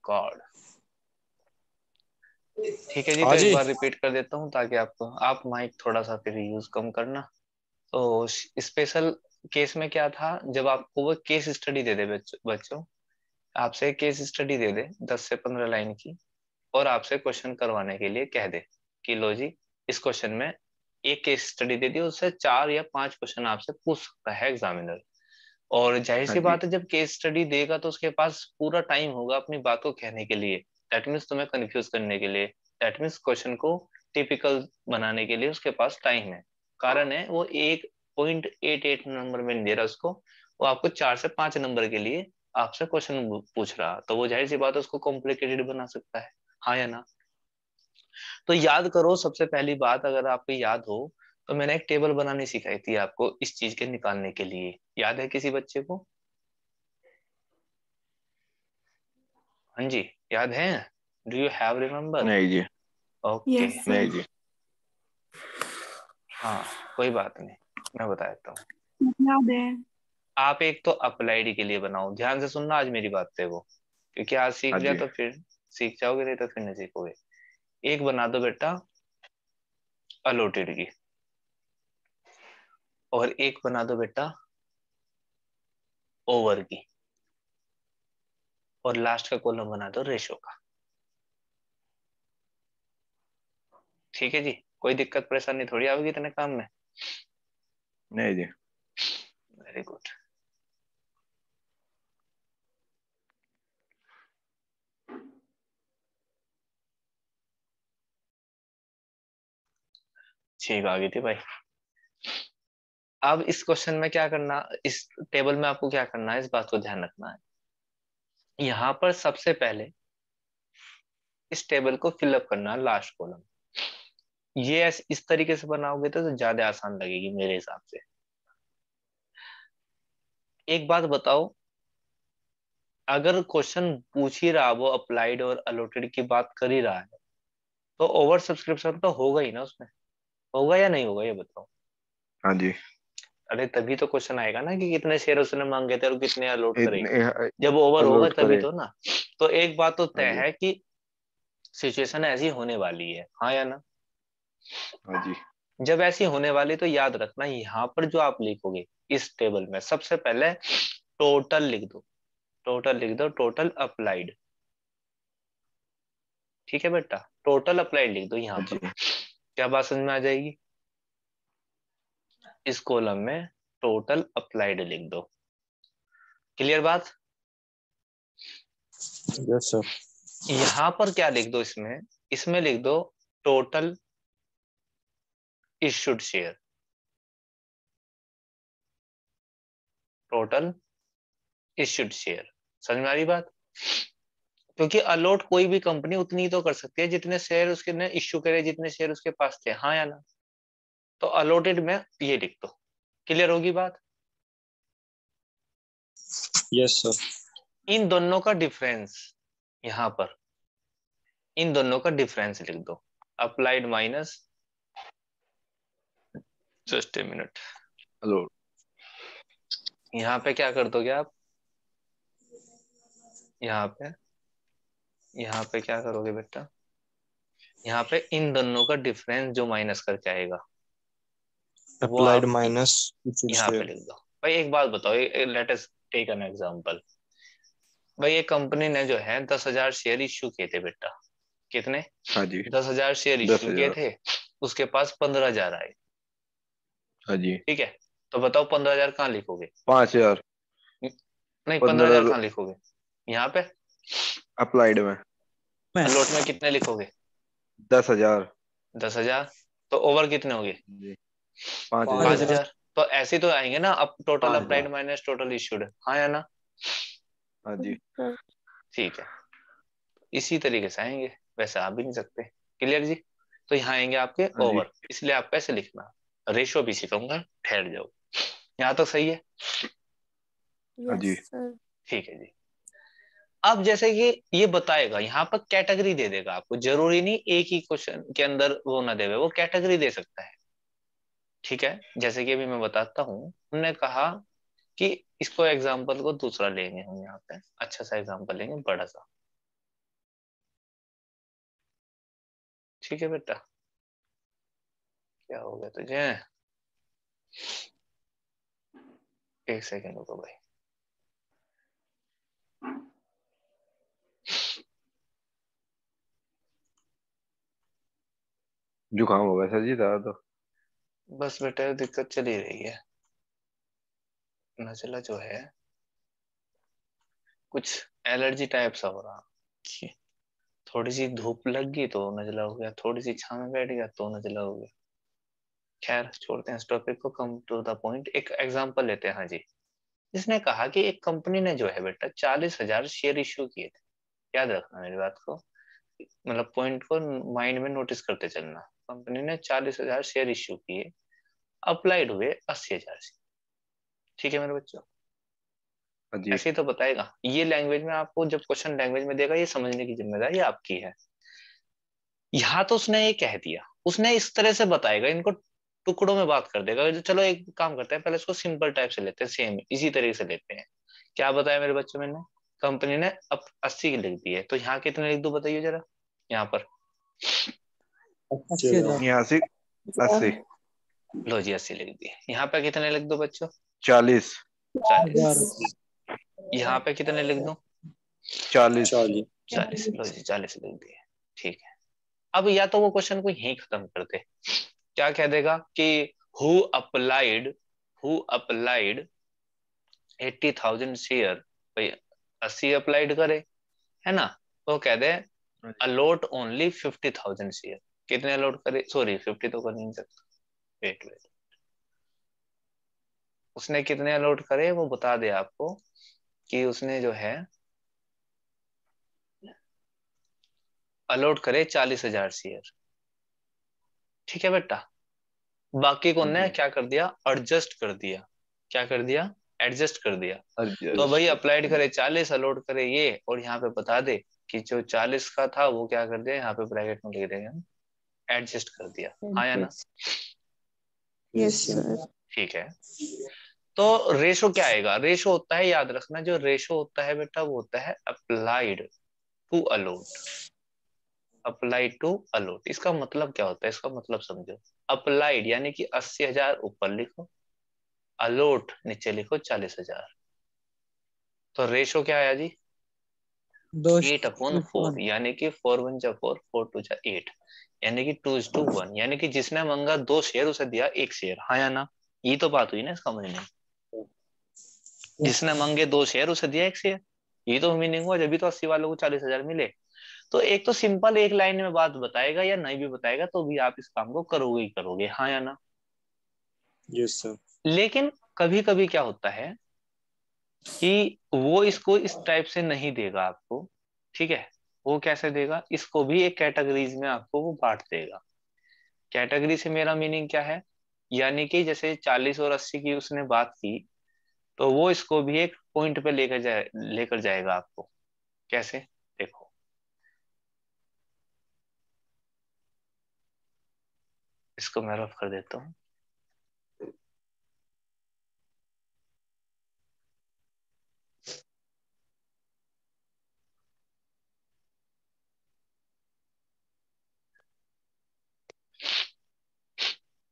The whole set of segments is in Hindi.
गॉड। ठीक है जी, तो हाँ एक जी। बार रिपीट कर देता हूँ ताकि आपको, आप माइक थोड़ा सा फिर यूज कम करना। तो स्पेशल केस में क्या था, जब आपको वो केस स्टडी दे दे बच्चों, आपसे केस स्टडी दे दे 10 से 15 लाइन की, और आपसे क्वेश्चन करवाने के लिए कह दे कि लो जी, इस क्वेश्चन में एक केस स्टडी दे दी, उससे 4 या 5 क्वेश्चन आपसे पूछ सकता है एग्जामिनर। और जाहिर हाँ सी जी। बात है, जब केस स्टडी देगा तो उसके पास पूरा टाइम होगा अपनी बात को कहने के लिए। दैट मीन्स तुम्हें कंफ्यूज करने के लिए, दैट मीन्स क्वेश्चन को टिपिकल बनाने के लिए उसके पास टाइम है। कारण है वो 1.88 नंबर में नहीं दे रहा उसको, वो आपको 4 से 5 नंबर के लिए आपसे क्वेश्चन पूछ रहा, तो वो जाहिर सी बात है उसको कॉम्प्लिकेटेड बना सकता है। हाँ या ना? तो याद करो, सबसे पहली बात अगर आपको याद हो, तो मैंने एक टेबल बनानी सिखाई थी आपको इस चीज के निकालने के लिए। याद है किसी बच्चे को? हाँ जी, याद है? Do you have remember? नहीं जी। ओके। यस नहीं सर। जी। हाँ, कोई बात नहीं, मैं बता देता हूँ। याद है। आप एक तो अप्लाइड के लिए बनाओ, ध्यान से सुनना आज मेरी बात है वो, क्योंकि आज सीख हाँ लिया जी। तो फिर सीख जाओगे, नहीं तो फिर नहीं सीखोगे। एक बना दो बेटा अलोटेड की, और एक बना दो बेटा ओवर की, और लास्ट का कॉलम बना दो रेशो का। ठीक है जी, कोई दिक्कत परेशानी थोड़ी आएगी इतने काम में। नहीं जी। Very good. ठीक आ गई थी भाई। अब इस क्वेश्चन में क्या करना, इस टेबल में आपको क्या करना है, इस बात को ध्यान रखना है। यहाँ पर सबसे पहले इस टेबल को फिलअप करना है, लास्ट कॉलम। ये इस तरीके से बनाओगे तो ज्यादा आसान लगेगी मेरे हिसाब से। एक बात बताओ, अगर क्वेश्चन पूछ ही रहा, वो अप्लाइड और अलॉटेड की बात कर ही रहा है, तो ओवर सब्सक्रिप्शन तो होगा ही ना उसमें। होगा या नहीं होगा, ये बताओ। हाँ जी। अरे तभी तो क्वेश्चन आएगा ना कि कितने शेयर उसने मांगे थे और कितने अलॉट करे। इतने जब ओवर होगा अलर्ट तभी करे। तो ना। तो एक बात तो हाँ तय जी। है कि सिचुएशन ऐसी होने वाली है, हाँ या ना? हाँ जी। जब ऐसी होने वाली तो याद रखना, यहाँ पर जो आप लिखोगे इस टेबल में, सबसे पहले टोटल लिख दो। टोटल लिख दो, टोटल अप्लाइड। ठीक है बेटा, टोटल अप्लाइड लिख दो यहाँ हाँ पर। जी। क्या बात समझ में आ जाएगी? इस कॉलम में टोटल अप्लाइड लिख दो। क्लियर बात? Yes sir. यहाँ पर क्या लिख दो, इसमें इसमें लिख दो total issued share. Total issued share. समझ में आ रही बात? क्योंकि अलॉट कोई भी कंपनी उतनी ही तो कर सकती है जितने शेयर उसके ने इश्यू करे, जितने शेयर उसके पास थे, हाँ या ना? तो अलॉटेड में ये लिख दो। क्लियर होगी बात? Yes sir. इन दोनों का डिफरेंस यहाँ पर, इन दोनों का डिफरेंस लिख दो। Applied minus, just a minute, hello. यहाँ पे क्या कर दोगे आप? यहाँ पे, यहाँ पे क्या करोगे बेटा? यहाँ पे इन दोनों का डिफरेंस जो माइनस करके आएगा, वो अप्लाइड आप माइनस यहाँ पे लिख दो। भाई एक बात बताओ, let us take an example. भाई ये कंपनी ने जो है 10,000 शेयर इश्यू किए थे बेटा। कितने? हाँ जी। 10,000 शेयर दस इश्यू किए हजार थे। उसके पास 15,000 आए। हाँ जी। ठीक है, तो बताओ 15,000 कहाँ लिखोगे? 5,000। नहीं, 15,000 15 कहाँ लिखोगे? यहाँ पे। अप्लाइड में। लॉट में कितने लिखोगे? 10,000। 10,000। तो ओवर कितने हो गए? जी। पाँच 5,000। हजार 5,000। तो ऐसे तो आएंगे ना, अब total 5,000। Applied minus total issued, हाँ या ना? हाँ जी। सर। ठीक है, इसी तरीके से आएंगे, वैसे आ भी नहीं सकते। क्लियर जी? तो यहाँ आएंगे आपके हाँ जी। ओवर, इसलिए आप कैसे लिखना, रेशो भी सिखाऊंगा, ठहर जाओ। यहाँ तो सही है? हाँ यस जी। सर। ठीक है जी। अब जैसे कि ये बताएगा, यहाँ पर कैटेगरी दे देगा आपको, जरूरी नहीं एक ही क्वेश्चन के अंदर वो ना देवे, वो कैटेगरी दे सकता है। ठीक है, जैसे कि अभी मैं बताता हूँ, हमने कहा कि इसको एग्जाम्पल को दूसरा लेंगे हम, यहाँ पे अच्छा सा एग्जाम्पल लेंगे बड़ा सा। ठीक है बेटा, क्या हो गया तुझे? एक सेकेंड रुको भाई। जुकाम हो गया सर जी ज्यादा तो। बस बेटा दिक्कत चली रही है, नजला जो है कुछ एलर्जी टाइप सा हो रहा, थोड़ी सी धूप लग गई तो नजला हो गया, थोड़ी सी छांव में बैठ गया तो नजला हो गया। खैर छोड़ते हैं इस टॉपिक को, कम टू द पॉइंट। एक एग्जांपल लेते हैं। हाँ जी, इसने कहा कि एक कंपनी ने जो है बेटा 40,000 शेयर इश्यू किए थे। याद रखना मेरी बात को, मतलब पॉइंट को माइंड में नोटिस करते चलना। कंपनी ने 40,000 शेयर इश्यू किए, अप्लाइड हुए 80,000 शेयर। ठीक है मेरे बच्चों, हाँ जी। ऐसे ही तो बताएगा। ये लैंग्वेज में आपको जब क्वेश्चन लैंग्वेज में देगा, ये समझने की जिम्मेदारी आपकी है। यहाँ तो उसने ये कह दिया, उसने इस तरह से बताएगा, इनको टुकड़ों में बात कर देगा। तो चलो एक काम करते हैं, पहले इसको सिंपल टाइप से लेते हैं, सेम इसी तरीके से लेते हैं। क्या बताया मेरे बच्चों मैंने? कंपनी ने अब 80 की लिख दी है, तो यहाँ कितने लिख दो बताइए जरा। यहाँ पर 80,000। यहाँ से 80। लो जी 80 लिख दी। यहाँ पे कितने लिख दो बच्चों? 40। 40। यहाँ पे कितने लिख दो? 40। 40। लो जी 40 लिख दिए। ठीक है, अब या तो वो क्वेश्चन को यहीं खत्म कर दे। क्या कह देगा कि who applied, who applied 80,000 share, भाई 80 अप्लाइड करे, है ना? तो कह दे अलॉट ओनली 50,000 शेयर। कितने अलॉट करे? सॉरी 50 तो कर नहीं सकता, वेट वेट, उसने कितने अलॉट करे वो बता दे आपको, कि उसने जो है अलॉट करे 40,000 शेयर। ठीक है बेटा, बाकी को ने क्या कर दिया? एडजस्ट कर दिया। क्या कर दिया? एडजस्ट कर दिया। तो भाई अप्लाइड करे 40, अलॉट करे ये, और यहाँ पे बता दे कि जो 40 का था वो क्या कर दिया, यहाँ पे ब्रैकेट में लिख देंगे हम, एडजस्ट कर दिया। हाँ या ना? Yes sir. ठीक है, तो रेशो क्या आएगा? रेशो होता है, याद रखना, जो रेशो होता है बेटा वो होता है applied to allot. Applied to allot, इसका मतलब क्या होता है? इसका मतलब समझो। अप्लाइड यानी कि 80,000 ऊपर लिखो, अलॉट नीचे लिखो 40,000। तो रेशो क्या आया जी? 8/4, यानी कि 4 1 जा 4, 4 2 जा 8, यानी कि 2:1, यानी कि जिसने मांगा 2 शेयर उसे दिया 1 शेयर। हाँ या ना? ये तो बात हुई ना इसका मीनिंग, जिसने मांगे 2 शेयर उसे दिया 1 शेयर, ये तो मीनिंग हुआ, जब भी तो 80 वालों को 40,000 मिले। तो एक तो सिंपल एक लाइन में बात बताएगा या नहीं भी बताएगा तो भी आप इस काम को करोगे ही करोगे। हाँ या ना? Yes sir. लेकिन कभी कभी क्या होता है कि वो इसको इस टाइप से नहीं देगा आपको। ठीक है, वो कैसे देगा? इसको भी एक कैटेगरीज में आपको वो बांट देगा। कैटेगरी से मेरा मीनिंग क्या है? यानी कि जैसे 40 और 80 की उसने बात की, तो वो इसको भी एक पॉइंट पे लेकर जाएगा आपको। कैसे? देखो, इसको मैं रफ कर देता हूँ।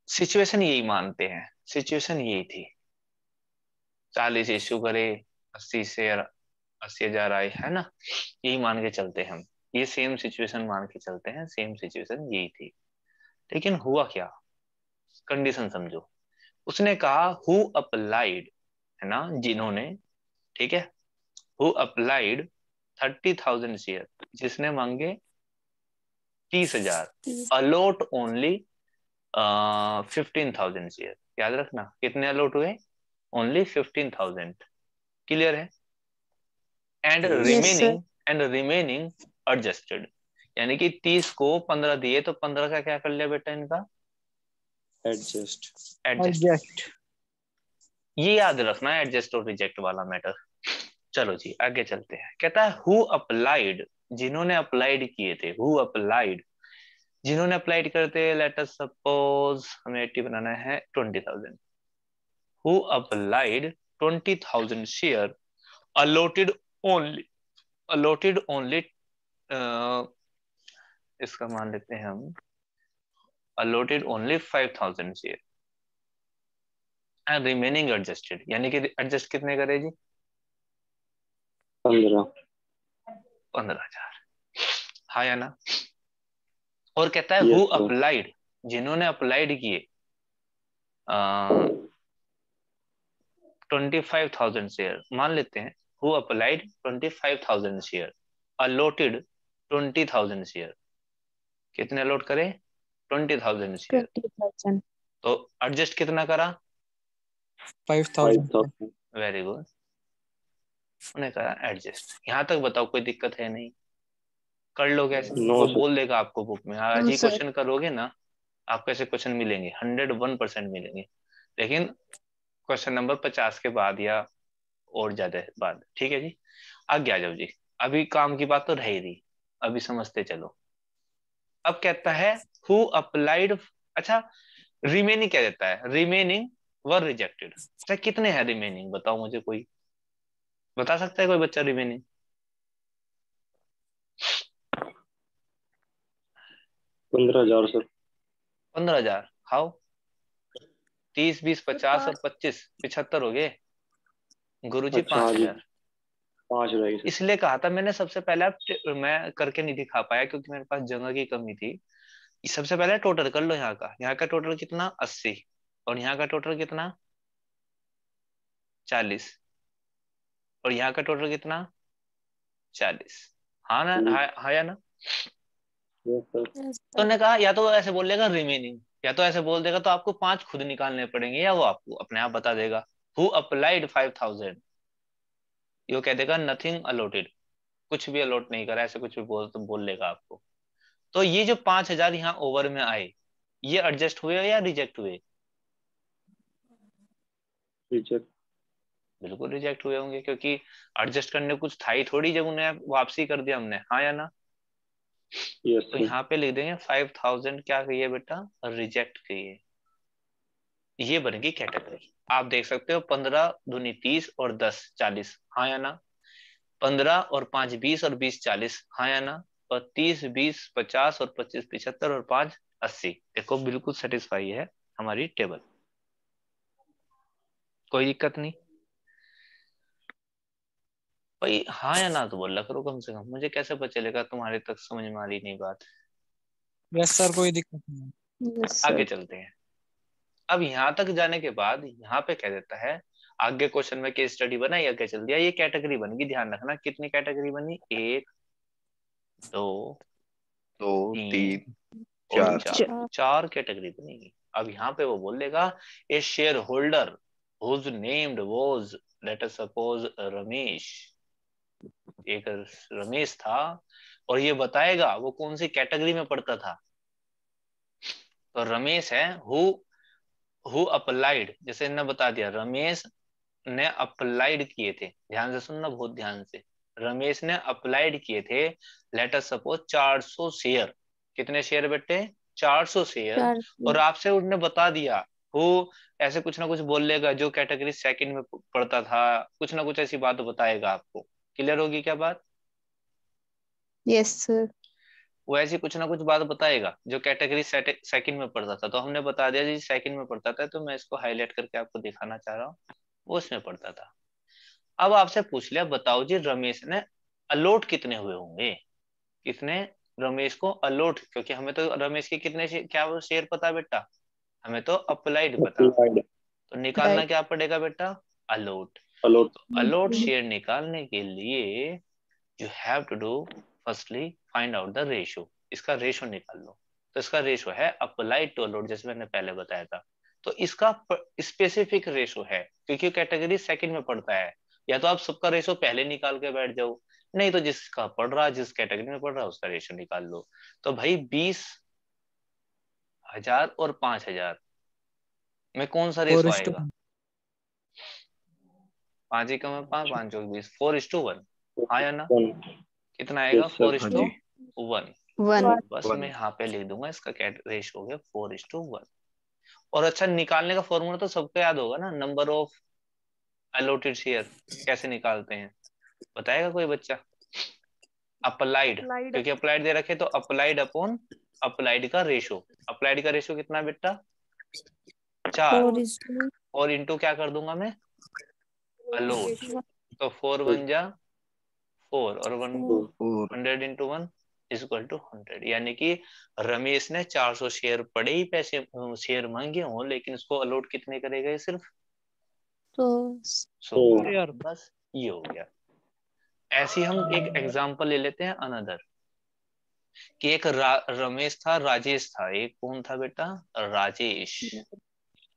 सिचुएशन यही मानते हैं, सिचुएशन यही थी। 40 इश्यू करे, 80 से 80,000 आए, है ना? यही मान के चलते हैं हम, ये सेम सिचुएशन मान के चलते हैं, सेम सिचुएशन यही थी। लेकिन हुआ क्या? कंडीशन समझो। उसने कहा हु अप्लाइड, है ना, जिन्होंने, ठीक है, हु अप्लाइड 30,000 शेयर, जिसने मांगे 30,000, अलॉट ओनली 15,000 शेयर। याद रखना कितने अलॉट हुए? ओनली 15,000। क्लियर है? And yes sir. Remaining, and remaining adjusted, यानी कि 30 को 15 दिए तो 15 का क्या कर लिया बेटा इनका? एडजस्ट। एडजस्ट। ये याद रखना है, एडजस्ट और रिजेक्ट वाला मैटर। चलो जी आगे चलते हैं। कहता है हु अप्लाइड, जिन्होंने अप्लाइड किए थे, हु अप्लाइड, जिन्होंने अप्लाइड करते, लेट अस सपोज हमें 80 बनाना है, 20,000। Who applied 20,000 share, allotted only, allotted only, इसका मान लेते हैं हम allotted only 5,000 share and remaining adjusted, यानी कि एडजस्ट कितने करे जी? 15,000। हाँ या ना? और कहता है हु अप्लाइड, जिन्होंने अप्लाइड किए 25,000 शेयर, मान लेते हैं who applied 25,000 share, allotted 20,000 share, कितने अलॉट करे? 20,000 शेयर। 20,000। तो एडजस्ट कितना करा? 5,000। वेरी गुड, उन्हें करा एडजस्ट। यहाँ तक बताओ कोई दिक्कत है? नहीं कर लो कैसे? No, वो sir. बोल देगा आपको बुक में, आज No, ही sir. क्वेश्चन करोगे ना आपको ऐसे क्वेश्चन मिलेंगे, 101% मिलेंगे, लेकिन क्वेश्चन नंबर 50 के बाद या और ज्यादा बाद। ठीक है जी, आगे आ जाओ जी। अभी काम की बात तो रह ही रही, अभी समझते चलो। अब कहता है हु अप्लाइड, अच्छा रिमेनिंग क्या देता है? रिमेनिंग वर रिजेक्टेड। अच्छा कितने हैं रिमेनिंग, बताओ मुझे, कोई बता सकता है कोई बच्चा रिमेनिंग? 15,000 सर। 15,000। हाउ? 30, 20, 50 और 25, 75 हो गए गुरुजी। अच्छा, हाँ जी, 5,000 5 रहेगी सर। इसलिए कहा था मैंने सबसे पहले, मैं करके नहीं दिखा पाया क्योंकि मेरे पास जगह की कमी थी। सबसे पहले टोटल कर लो, यहाँ का टोटल कितना? 80, और यहाँ का टोटल कितना? 40, और यहाँ का टोटल कितना? 40। हाँ ना? हाँ या ना? Yes, sir. तो ने कहा या तो ऐसे बोल देगा रिमेनिंग, या तो ऐसे बोल देगा, तो आपको 5 खुद निकालने पड़ेंगे, या वो आपको अपने आप बता देगा हु अप्लाइड 5,000, यो कह देगा नथिंग अलॉटेड, कुछ भी अलॉट नहीं करा, ऐसे कुछ भी बोल लेगा आपको। तो ये जो 5,000 यहाँ ओवर में आए, ये एडजस्ट हुए या रिजेक्ट हुए? Reject. बिल्कुल रिजेक्ट हुए होंगे, क्योंकि एडजस्ट करने कुछ था ही थोड़ी जब उन्हें वापसी कर दिया हमने। हाँ या ना? Yes, तो sir. यहाँ पे लिख देंगे 5,000 क्या कहिए बेटा? रिजेक्ट कहिए। ये बनेगी कैटेगरी। आप देख सकते हो 15 दूनी 30 और 10 40। हाँ या ना? 15 और 5 20 और 20 40। हाँ या ना? और 30 20 50 और 25 75 और 5 80। देखो बिल्कुल सेटिस्फाई है हमारी टेबल, कोई दिक्कत नहीं भाई। हाँ या ना तो बोला करो कम से कम, मुझे कैसे पता चलेगा तुम्हारे तक समझ में आ रही नहीं बात। यस सर, कोई दिक्कत नहीं। Yes, आगे sir. चलते हैं। अब यहाँ तक जाने के बाद यहाँ पे कह देता है, आगे क्वेश्चन में केस स्टडी बनाई, आगे चल दिया, ये कैटेगरी बन गई। ध्यान रखना कितनी कैटेगरी बनी? 1 2 2 3 3 और 4। 4 कैटेगरी बनेगी। अब यहाँ पे वो बोल देगा a share holder whose named was, let us suppose Ramesh, एक रमेश था, और ये बताएगा वो कौन सी कैटेगरी में पढ़ता था। तो रमेश है हु अप्लाइड, जैसे इन्होंने बता दिया रमेश ने अप्लाइड किए थे, ध्यान से सुनना बहुत ध्यान से, रमेश ने अप्लाइड किए थे लेट अस सपोज 400 शेयर। कितने शेयर बेटे? 400 शेयर। 4. और आपसे उन्होंने बता दिया वो ऐसे कुछ ना कुछ बोल लेगा जो कैटेगरी सेकंड में पढ़ता था, कुछ ना कुछ ऐसी बात बताएगा आपको। क्लियर होगी क्या बात? Yes, sir. वो ऐसी कुछ ना कुछ बात बताएगा जो कैटेगरी सेकंड में पढ़ता था। तो हमने बता दिया जी सेकंड में पढ़ता था, तो मैं इसको हाईलाइट करके आपको दिखाना चाह रहा हूँ, वो उसमें पढ़ता था। अब आपसे पूछ लिया बताओ जी रमेश ने अलॉट कितने हुए होंगे? कितने रमेश को अलॉट, क्योंकि हमें तो रमेश के कितने क्या वो शेयर पता बेटा, हमें तो अप्लाइड पता। Applied. तो निकालना Right. क्या पड़ेगा बेटा? अलॉट। Allot. तो अलॉट शेयर निकालने के लिए you have to do firstly find out the ratio, इसका रेशियो निकाल लो। तो इसका रेशियो है अप्लाइड टू अलॉट, जैसे मैंने पहले बताया था। तो इसका स्पेसिफिक रेशियो है, क्योंकि कैटेगरी सेकंड में पड़ता है। या तो आप सबका रेशियो पहले निकाल के बैठ जाओ, नहीं तो जिसका पढ़ रहा, जिस कैटेगरी में पढ़ रहा है उसका रेशियो निकाल लो। तो भाई 20,000 और 5,000 में कौन सा रेशियो आएगा? 5 ही कम है 5, 5 चौक 20, 4:1। हाँ या ना? 1. कितना आएगा? Yes, sir. हाँ 4:1। जी 1. बस 1। मैं यहाँ पे लिख दूंगा, इसका रेशियो हो गया 4:1। और अच्छा निकालने का फॉर्मूला तो सबको याद होगा ना, नंबर ऑफ अलॉटेड शेयर कैसे निकालते हैं, बताएगा कोई बच्चा? अप्लाइड, क्योंकि अप्लाइड दे रखे तो अप्लाइड अपॉन अप्लाइड का रेशो। अप्लाइड का रेशो कितना बेटा 4 और इंटू क्या कर दूंगा मैं अलोट। तो 4 1 जा 4 और 100 इंटू 1 इज इक्वल टू 100। यानी कि रमेश ने 400 शेयर पड़े ही पैसे शेयर मांगे हों लेकिन उसको अलॉट कितने करेगा सिर्फ 100। यार बस ये हो गया। ऐसे हम एक एग्जांपल ले लेते हैं अनदर कि एक रमेश था राजेश था। एक कौन था बेटा राजेश।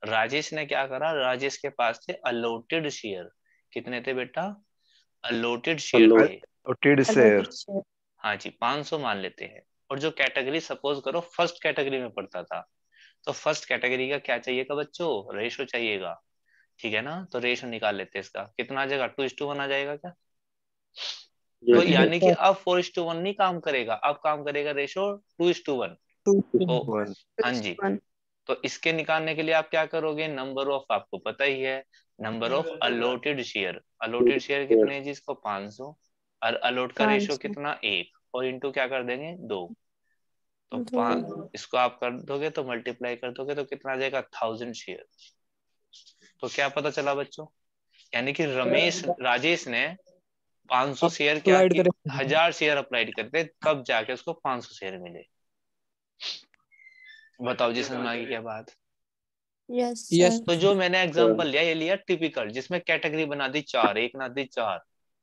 राजेश ने क्या करा राजेश के पास थे अलॉटेड शेयर। कितने थे बेटा अलॉटेड शेयर थे टिड शेयर हाँ जी 500 मान लेते हैं। और जो कैटेगरी सपोज करो फर्स्ट कैटेगरी में पड़ता था तो फर्स्ट कैटेगरी का क्या चाहिएगा बच्चों रेशो चाहिएगा। ठीक है ना तो रेशो निकाल लेते हैं इसका कितना आ जाएगा 2:1 आ जाएगा क्या। तो यस यानी कि अब 4:1 नहीं काम करेगा अब काम करेगा रेशो 2:1। तो वन हाँ जी तो इसके निकालने के लिए आप क्या करोगे नंबर ऑफ आपको पता ही है number of allotted share. Allotted share कितने हैं जिसको 500 और अलॉट का रेशो 500 कितना 1 और इंटू क्या कर देंगे 2। तो इसको आप कर दोगे तो मल्टीप्लाई कर दोगे तो कितना आ जाएगा 1000 शेयर। तो क्या पता चला बच्चों यानी कि रमेश राजेश ने 500 शेयर क्या अप्लाइड कि करें 1000 शेयर अप्लाइड करते तब जाके उसको 500 शेयर मिले। बताओ जी समझ में आ गई क्या बात। यस यस तो जो मैंने एग्जांपल लिया ये लिया टिपिकल जिसमें कैटेगरी बना दी 4 एक ना दी 4।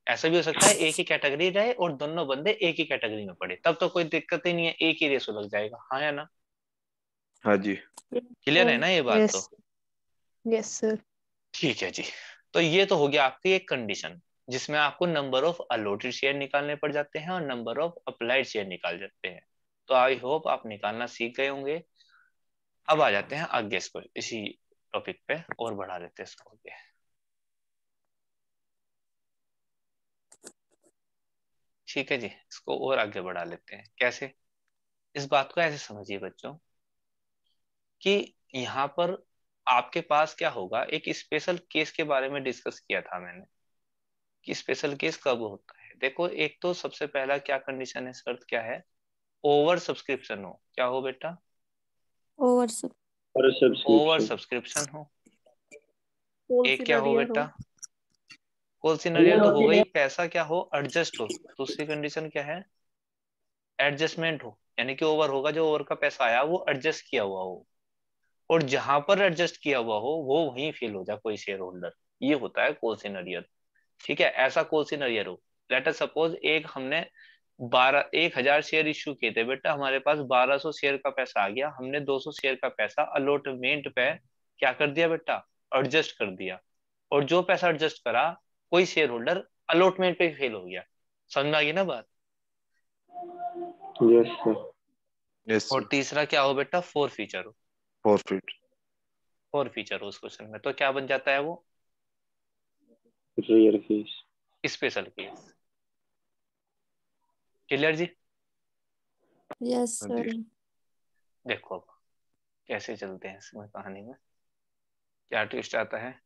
ऐसा भी हो सकता है एक ही कैटेगरी रहे और दोनों बंदे एक ही कैटेगरी में पड़े तब तो कोई दिक्कत ही नहीं है एक ही रेशो लग जाएगा हाँ या ना। हाँ जी क्लियर है ना ये बात तो। यस सर ठीक है जी। तो ये तो हो गया आपकी एक कंडीशन जिसमें आपको नंबर ऑफ अलॉटेड शेयर निकालने पड़ जाते हैं और नंबर ऑफ अप्लाइड शेयर निकाल जाते हैं। तो आई होप आप निकालना सीख गए होंगे। अब आ जाते हैं आगे इसको इसी टॉपिक पे और बढ़ा लेते हैं इसको आगे। ठीक है जी इसको और आगे बढ़ा लेते हैं कैसे। इस बात को ऐसे समझिए बच्चों कि यहाँ पर आपके पास क्या होगा एक स्पेशल केस के बारे में डिस्कस किया था मैंने कि स्पेशल केस कब होता है। देखो एक तो सबसे पहला क्या कंडीशन है शर्त क्या है ओवर सब्सक्रिप्शन हो। क्या हो बेटा ओवर और ओवर सब्सक्रिप्शन सब्सक्रिप्शन हो। कौन एक सी क्या हो नरियर बेटा हो कौन सी नरियर तो हो गई पैसा क्या हो एडजस्ट हो। दूसरी कंडीशन क्या है एडजस्टमेंट हो यानी कि ओवर होगा जो ओवर का पैसा आया वो एडजस्ट किया हुआ हो और जहां पर एडजस्ट किया हुआ हो वो वहीं फेल हो जाए कोई शेयर होल्डर। ये होता है कॉल सिनेरियो। ठीक है ऐसा कॉल सिनेरियो हो लेट अस सपोज एक हमने 1000 शेयर इश्यू किए थे बेटा हमारे पास 1200 शेयर का पैसा आ गया हमने 200 शेयर का पैसा अलॉटमेंट पे क्या कर दिया बेटा एडजस्ट कर दिया। और जो पैसा एडजस्ट करा कोई शेयर होल्डर अलॉटमेंट पे फेल हो गया। समझ में आ गई ना बात। यस सर यस और तीसरा क्या हो बेटा फोर फीचर हो। फॉरफिट फोर फीचर हो उस क्वेश्चन में तो क्या बन जाता है वो rare case special case. Clear जी। यस हाँ सर जी देखो अब कैसे चलते हैं इसमें कहानी में क्या ट्विस्ट आता है।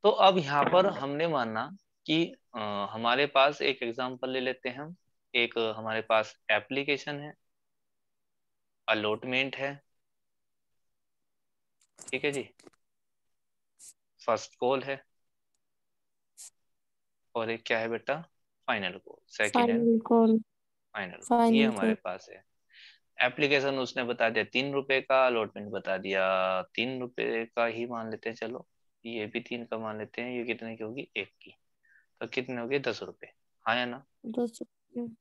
तो अब यहाँ पर हमने माना कि हमारे पास एक एग्जांपल ले लेते हैं हम एक हमारे पास एप्लीकेशन है अलॉटमेंट है। ठीक है जी फर्स्ट कॉल है और एक क्या है बेटा final call second and final call final call ये फाइनल हमारे कॉल पास है। एप्लीकेशन उसने बता दिया 3 रुपए का अलॉटमेंट बता दिया 3 रुपए का ही मान लेते हैं चलो ये भी 3 का मान लेते हैं ये कितने की होगी 1 की तो कितने हो गए 10 रुपए। हाँ या ना। 200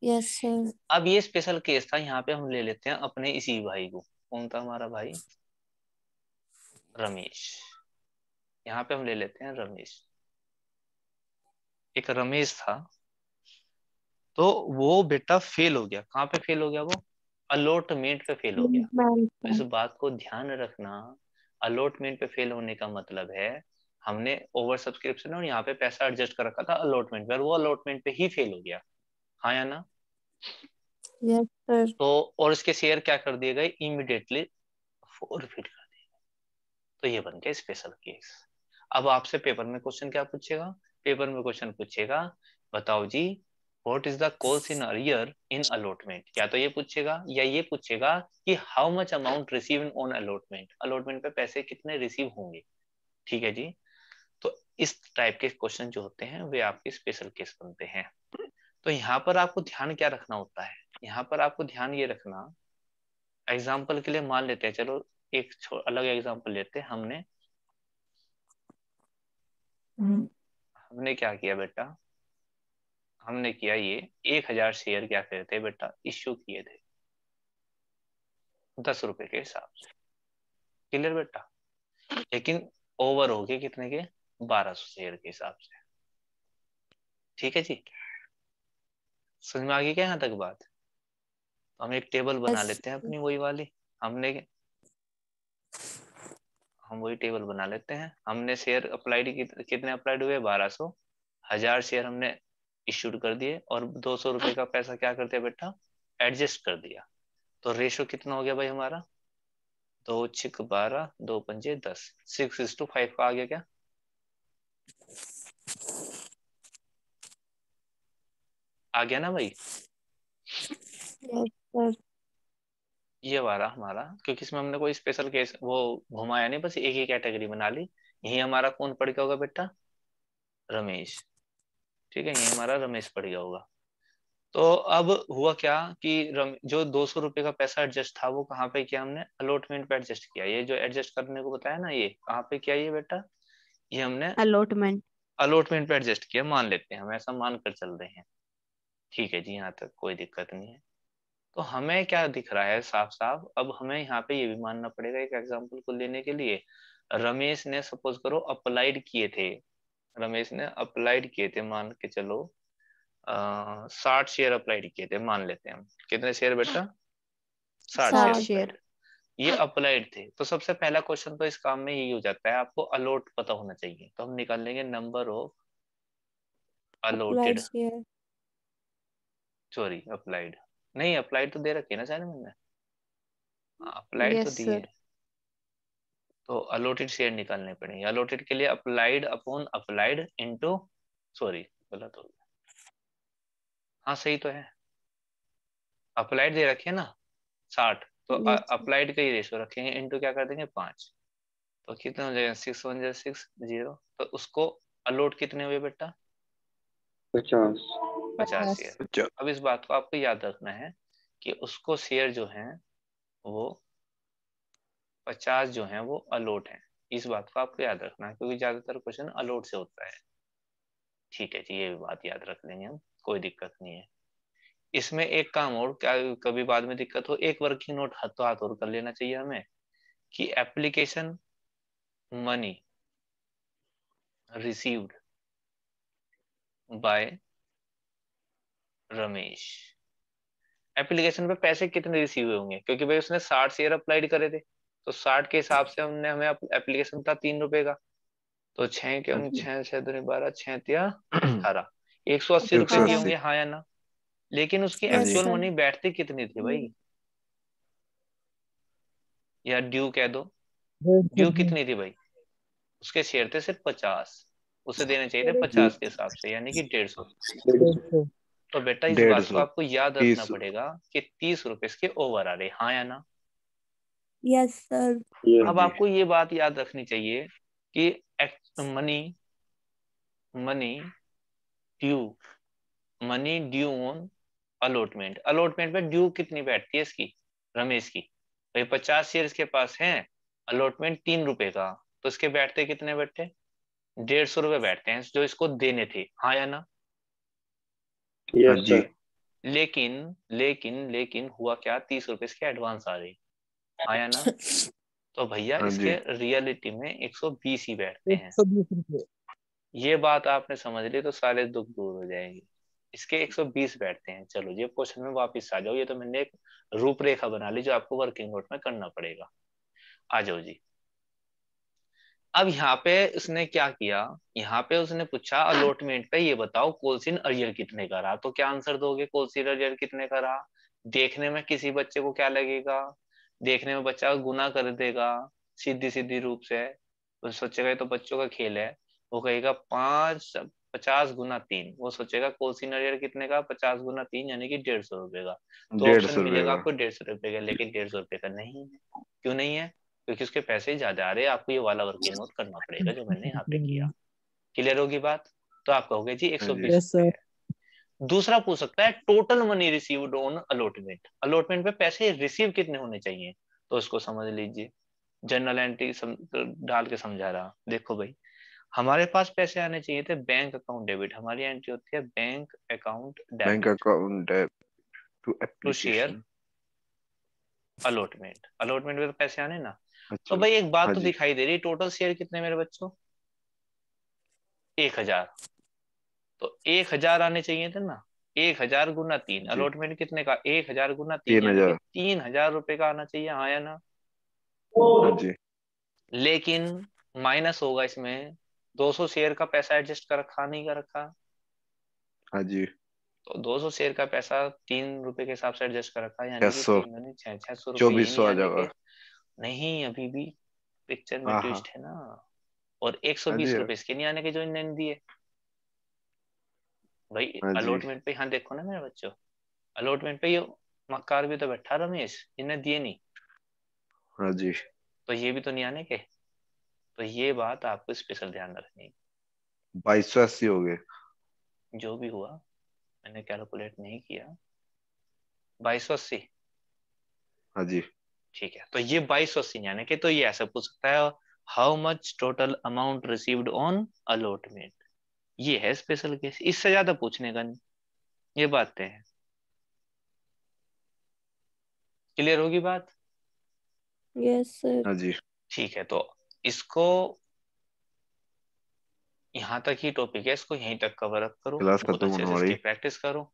यस सर अब ये स्पेशल केस था यहाँ पे हम ले लेते हैं अपने इसी भाई को कौन था हमारा भाई रमेश। यहाँ पे हम ले लेते हैं रमेश। एक रमेश था तो वो बेटा फेल हो गया कहाँ पे फेल हो गया वो अलॉटमेंट पे फेल हो गया। तो इस बात को ध्यान रखना अलॉटमेंट पे फेल होने का मतलब है हमने ओवर सब्सक्रिप्शन और यहाँ पे पैसा एडजस्ट कर रखा था अलॉटमेंट पर वो अलॉटमेंट पे ही फेल हो गया। हाँ या ना। यस सर तो और इसके शेयर क्या कर दिए गए इमीडिएटली फॉरफिट कर दिए। तो ये बन गया स्पेशल केस। अब आपसे पेपर में क्वेश्चन क्या पूछेगा पेपर में क्वेश्चन पूछेगा बताओ जी what is the calls in arrear in allotment, या तो ये पूछेगा या ये पूछेगा कि how much amount receive on allotment, allotment पे पैसे कितने रिसीव होंगे। ठीक है जी। तो इस टाइप के क्वेश्चन जो होते हैं वे आपके स्पेशल केस बनते हैं। तो यहाँ पर आपको ध्यान क्या रखना होता है, यहाँ पर आपको ध्यान ये रखना, एग्जाम्पल के लिए मान लेते हैं, चलो एक अलग एग्जाम्पल लेते हैं। हमने क्या किया बेटा, हमने किया ये 1000 शेयर क्या करते बेटा इश्यू किए थे 10 रुपए के हिसाब से। क्लियर बेटा। लेकिन ओवर हो गए कितने के, 1200 शेयर के हिसाब से। ठीक है जी, समझ में आ गई क्या यहाँ तक बात। तो हम एक टेबल बना Yes. लेते हैं अपनी वही वाली, हम वही टेबल बना लेते हैं। हमने शेयर अप्लाइड कितने अप्लाइड हुए 1200, 1000 शेयर हमने इश्यूड कर दिए और 200 रुपए का पैसा क्या करते हैं बेटा एडजस्ट कर दिया। तो रेशो कितना हो गया भाई हमारा, 2 6 12 2 5 10, 6:5 का आ गया क्या, आ गया ना भाई। Yes, sir. ये वाला हमारा, क्योंकि इसमें हमने कोई स्पेशल केस वो घुमाया नहीं, बस एक ही कैटेगरी बना ली। यही हमारा कौन पड़ गया होगा बेटा, रमेश। ठीक है, ये हमारा रमेश पड़ गया होगा। तो अब हुआ क्या कि जो 200 रुपए का पैसा एडजस्ट था वो कहाँ पे किया हमने, अलॉटमेंट पे एडजस्ट किया। ये जो एडजस्ट करने को बताया ना, ये कहाँ पे किया ये बेटा, ये हमने अलॉटमेंट अलॉटमेंट पे एडजस्ट किया, मान लेते हैं हम, ऐसा मान कर चल रहे हैं। ठीक है जी, यहाँ तक कोई दिक्कत नहीं है। तो हमें क्या दिख रहा है साफ साफ, अब हमें यहाँ पे ये भी मानना पड़ेगा एक एग्जांपल को लेने के लिए। रमेश ने सपोज करो अप्लाइड किए थे, रमेश ने अप्लाइड किए थे, मान के चलो 60 शेयर अप्लाइड किए थे, मान लेते हैं हम। कितने शेयर बेटा, 60 60 शेयर शेयर। applied। ये अप्लाइड थे। तो सबसे पहला क्वेश्चन तो इस काम में यही हो जाता है, आपको अलॉट पता होना चाहिए। तो हम निकाल लेंगे number of allotted, Applied share. Sorry applied नहीं, अप्लाइड तो दे रखे ना सारे मैंने, अप्लाइड तो यस दिए। सर। तो अलॉटेड शेयर निकालने पड़ेंगे। अलॉटेड के लिए applied upon applied into, sorry गलत हो गया, हाँ सही तो है, अप्लाइड दे रखे ना 60, तो Yes. अप्लाइड का ही रेशियो रखेंगे, इनटू क्या कर देंगे 5। तो कितने हो जाएगा 6 1 जा 6 0। तो उसको अलॉट कितने हुए बेटा 50। 50 शेयर। अच्छा अब इस बात को आपको याद रखना है कि उसको शेयर जो है वो 50 जो है वो अलॉट है। इस बात को आपको याद रखना है क्योंकि ज्यादातर क्वेश्चन अलॉट से होता है। ठीक है जी, ये भी बात याद रख लेंगे हम, कोई दिक्कत नहीं है। इसमें एक काम और, क्या कभी बाद में दिक्कत हो, एक वर्किंग नोट हाथों हाथ और कर लेना चाहिए हमें कि application money received by Ramesh. Application पे पैसे कितने रिसीव हुए होंगे, क्योंकि भाई उसने 60 शेयर अप्लाइड करे थे, तो 60 के हिसाब से हमने, हमें एप्लीकेशन था 3 रुपए का, तो 6 के हम 6 6 दूनी 12 6 तिया 18, 180 रुपए दिए 180। होंगे, हाँ या ना। लेकिन उसकी हाँ जी। Yes, actual sir. मनी बैठती कितनी थी भाई, या ड्यू कह दो, ड्यू कितनी थी भाई, उसके शेयर थे सिर्फ 50, उसे देने चाहिए थे 50 के हिसाब से, यानी कि 150। तो बेटा इस बात को 150 आपको याद रखना 30। पड़ेगा कि 30 रुपए इसके ओवर आ रहे, हाँ या ना। Yes, sir. हाँ अब जी। आपको ये बात याद रखनी चाहिए कि money money due money due on allotment, allotment पे ड्यू कितनी बैठती है इसकी, रमेश की, भाई 50 शेयर इसके पास हैं, अलॉटमेंट 3 रुपए का, तो इसके बैठते कितने बैठते, 150 रुपए बैठते हैं जो इसको देने थे, हाँ या ना। हाँ यस जी। सर। लेकिन लेकिन लेकिन हुआ क्या, 30 रुपए इसके एडवांस आ रहे, हाँ या ना। तो भैया हाँ इसके जी। रियलिटी में 120 ही बैठते हैं। 120 रुपए। ये बात आपने समझ ली तो सारे दुख दूर हो जाएंगे। इसके 120 बैठते हैं। चलो ये क्वेश्चन में वापस आ जाओ, ये तो मैंने एक रूपरेखा बना ली जो आपको वर्किंग नोट में करना पड़ेगा। आ जाओ जी। अब यहाँ पे उसने क्या किया, यहाँ पे उसने पूछा अलॉटमेंट पे ये बताओ कोल्सिन अरियर कितने का रहा, तो क्या आंसर दोगे, कोल्सिन अरियर कितने का रहा। देखने में किसी बच्चे को क्या लगेगा, देखने में बच्चा गुना कर देगा सीधी सीधी रूप से, वो सोचेगा ये तो बच्चों का खेल है, वो कहेगा 5 50 गुना 3, वो सोचेगा कोलसीन अरियर कितने का, 50 गुना 3 यानी कि 150 रुपए का। तो 150 ऑप्शन रुपए मिलेगा का। आपको 150 रुपए का, लेकिन 150 रुपए का नहीं है। क्यों नहीं है? क्योंकि उसके पैसे ही ज्यादा आ रहे हैं, आपको ये वाला वर्किंग नोट करना पड़ेगा जो मैंने यहाँ पे किया। क्लियर होगी बात? तो आप कहोगे जी हाँ जी 120 यस रुपए सर। है। दूसरा पूछ सकता है total money received on allotment, allotment पे पैसे रिसीव कितने होने चाहिए, तो उसको समझ लीजिए। जनरल एंट्री डाल के समझा रहा, देखो भाई हमारे पास पैसे आने चाहिए थे बैंक अकाउंट डेबिट, हमारी एंट्री होती है bank account bank debit account to to share application. Allotment, allotment में तो पैसे आने ना। तो अच्छा। भाई एक बात हाँ तो जी। दिखाई दे रही, टोटल शेयर कितने मेरे बच्चों, 1000। तो 1000 आने चाहिए थे ना, 1000 गुना 3, जी अलॉटमेंट कितने का, 1000 गुना 3 यानी कि 3000। 3000 रुपए का आना चाहिए, हाँ या ना। हाँ जी। लेकिन माइनस होगा इसमें, 200 शेयर का पैसा एडजस्ट कर रखा नहीं कर रखा, हाँ जी। तो 200 शेयर का पैसा 3 रुपए के हिसाब से एडजस्ट कर रखा है, यानी कि 600 तीन दूनी 600 रुपए, ये 2400 नहीं आ आने के। जाएगा। नहीं, अभी भी पिक्चर में हाँ हाँ। ट्विस्ट है ना। और एक सौ हाँ बीस जी। रुपए इसके नहीं आने के जो इन्होंने दिए भाई। हाँ जी। अलॉटमेंट पे यहाँ देखो ना मेरे बच्चों, अलॉटमेंट पे ये मक्कार भी तो बैठा रमेश, इन्हें दिए नहीं, हाँ जी। तो ये भी तो नहीं आने के। तो ये बात आपको स्पेशल ध्यान रखनी। 2280 हो गए। जो भी हुआ मैंने कैलकुलेट नहीं किया, 2280। हाँ जी। ठीक है, तो ये 2280 यानी कि, तो ये ऐसे पूछ सकता है how much total amount received on allotment, ये है स्पेशल केस, इससे ज्यादा पूछने का नहीं। ये बातें हैं, क्लियर होगी बात? Yes sir. हाँ जी। ठीक है, तो इसको यहाँ तक ही टॉपिक है, इसको यहीं तक कवर अप करो, क्लास बहुत खत्म अच्छे होने से वाली। इसकी प्रैक्टिस करो।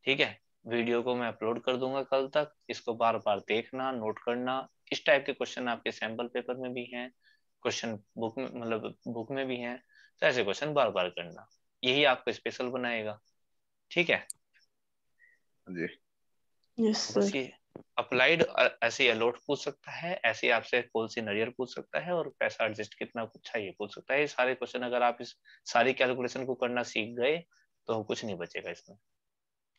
ठीक है, वीडियो को मैं अपलोड कर दूंगा कल तक, इसको बार बार देखना, नोट करना। इस टाइप के क्वेश्चन आपके सैंपल पेपर में भी हैं, क्वेश्चन बुक में, मतलब बुक में भी हैं, तो ऐसे क्वेश्चन बार बार करना, यही आपको स्पेशल बनाएगा। ठीक है, हाँ जी। यस बस सर। ये अप्लाइड ऐसे अलॉट पूछ सकता है, ऐसे आपसे कौन सी नरियर पूछ सकता है, और पैसा एडजस्ट कितना कुछ है ये पूछ सकता है। ये सारे क्वेश्चन अगर आप इस सारी कैलकुलेशन को करना सीख गए तो कुछ नहीं बचेगा इसमें,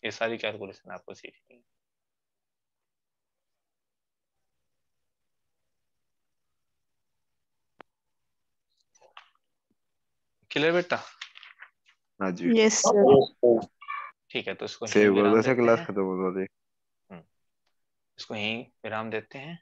ये सारी कैलकुलेशन आपको सीखनी है। क्लियर बेटा? हाँ जी। Yes sir. ठीक है, तो इसको यहीं सेव कर विराम दो से देते क्लास हैं। खत्म होने वाली। हम्म, इसको यहीं विराम देते हैं।